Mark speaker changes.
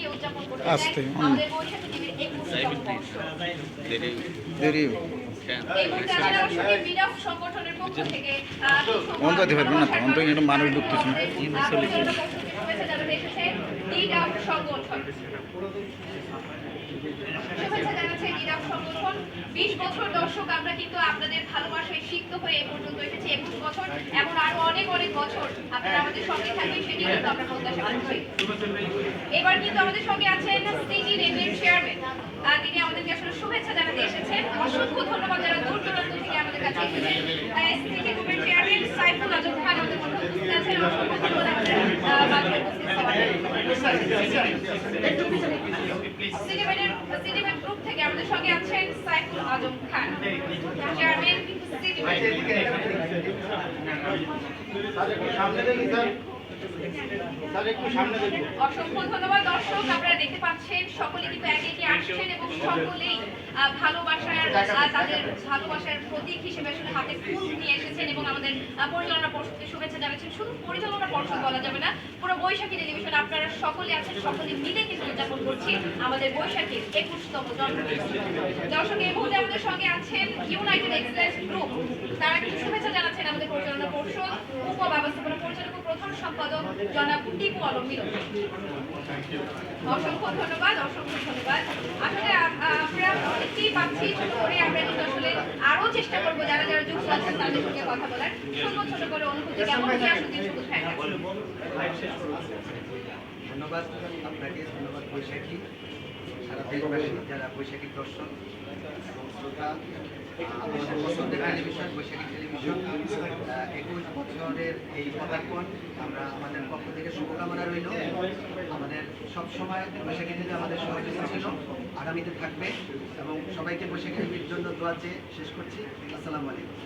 Speaker 1: বৈশাখী উদযাপন করতে চাই আমাদের বৈশাখী টিভির 21তম বর্ষ। এই মুহূর্তে আমাদের অবশ্যই মিডআপ সংগঠনের পক্ষ থেকে
Speaker 2: মানুষ ঢুকতেছে
Speaker 1: শুভেচ্ছা জানাতে এসেছে মিডআপ সংগঠন। শুভেচ্ছা জানাচ্ছে মিডআপ সংগঠন। 20 বছর দর্শক আমরা কিন্তু আপনাদের ভালোবাসায় সিক্ত হয়ে এই পর্যন্ত এসেছি। 21 বছর এবং আরো অনেক অনেক বছর আপনারা আমাদের সঙ্গে থাকবেন, সেটি কিন্তু আমরা প্রত্যাশা করছি। এবার কিন্তু আমাদের সঙ্গে আছেন সিটি রেলের চেয়ারম্যান, তিনি আমাদেরকে আসলে শুভেচ্ছা জানাতে এসেছেন। অসংখ্য ধন্যবাদ যারা দূর দূরান্ত থেকে আমাদের কাছে এসেছেন। সিটি গ্রুপের চেয়ারম্যান সাইফুল আজম খান আমাদের মধ্যে উপস্থিত আছেন। অসংখ্য ধন্যবাদ আমাদের মাঝে উপস্থিত হওয়ার। সিটি গ্রুপ থেকে আমাদের সঙ্গে আছেন সাইফুল আজম খান, চেয়ারম্যান সিটি। অসংখ্য ধন্যবাদ দর্শক, আপনারা দেখতে পাচ্ছেন সকলে কিন্তু একে একে আসছেন এবং সকলেই ভালোবাসার তাদের ভালোবাসার প্রতীক হিসেবে আসলে হাতে ফুল নিয়ে এসেছেন এবং আমাদের পরিচালনা পর্ষদকে শুভেচ্ছা জানাচ্ছেন। শুধু পরিচালনা পর্ষদ বলা যাবে না, পুরো বৈশাখী টেলিভিশন আপনারা সকলে আছেন, সকলে মিলে কিন্তু উদযাপন করছি আমাদের বৈশাখীর 21তম জন্মদিন। দর্শক এই মুহূর্তে আমাদের সঙ্গে আছেন ইউনাইটেড এক্সেলেন্স গ্রুপ, তারা কিন্তু শুভেচ্ছা জানাচ্ছেন আমাদের পরিচালনা পর্ষদ উপব্যবস্থাপনা পরিচালক ও প্রধান সম্পাদক জনাব টিপু আলম মিলন। অসংখ্য ধন্যবাদ, অসংখ্য ধন্যবাদ। আসলে আমরা দেখতেই পাচ্ছি ছোট করে আমরা কিন্তু আসলে আরো চেষ্টা করবো যারা যারা যুক্ত আছেন তাদের সঙ্গে কথা বলার। ছোট ছোট করে অনুভূতি কেমন কি আসলে সবুজ ভাই।
Speaker 3: ধন্যবাদ আপনাকে, ধন্যবাদ বৈশাখী, সারা দেশবাসী যারা বৈশাখী দর্শক এবং শ্রোতা, আমাদের পছন্দের টেলিভিশন বৈশাখী টেলিভিশন 21 বছরের এই পদার্পণ আমরা আমাদের পক্ষ থেকে শুভকামনা রইল। আমাদের সবসময় বৈশাখী টিভি আমাদের সহযোগিতা ছিল, আগামীতে থাকবে এবং সবাইকে বৈশাখী টিভির জন্য দোয়া চেয়ে শেষ করছি। আসসালামু আলাইকুম।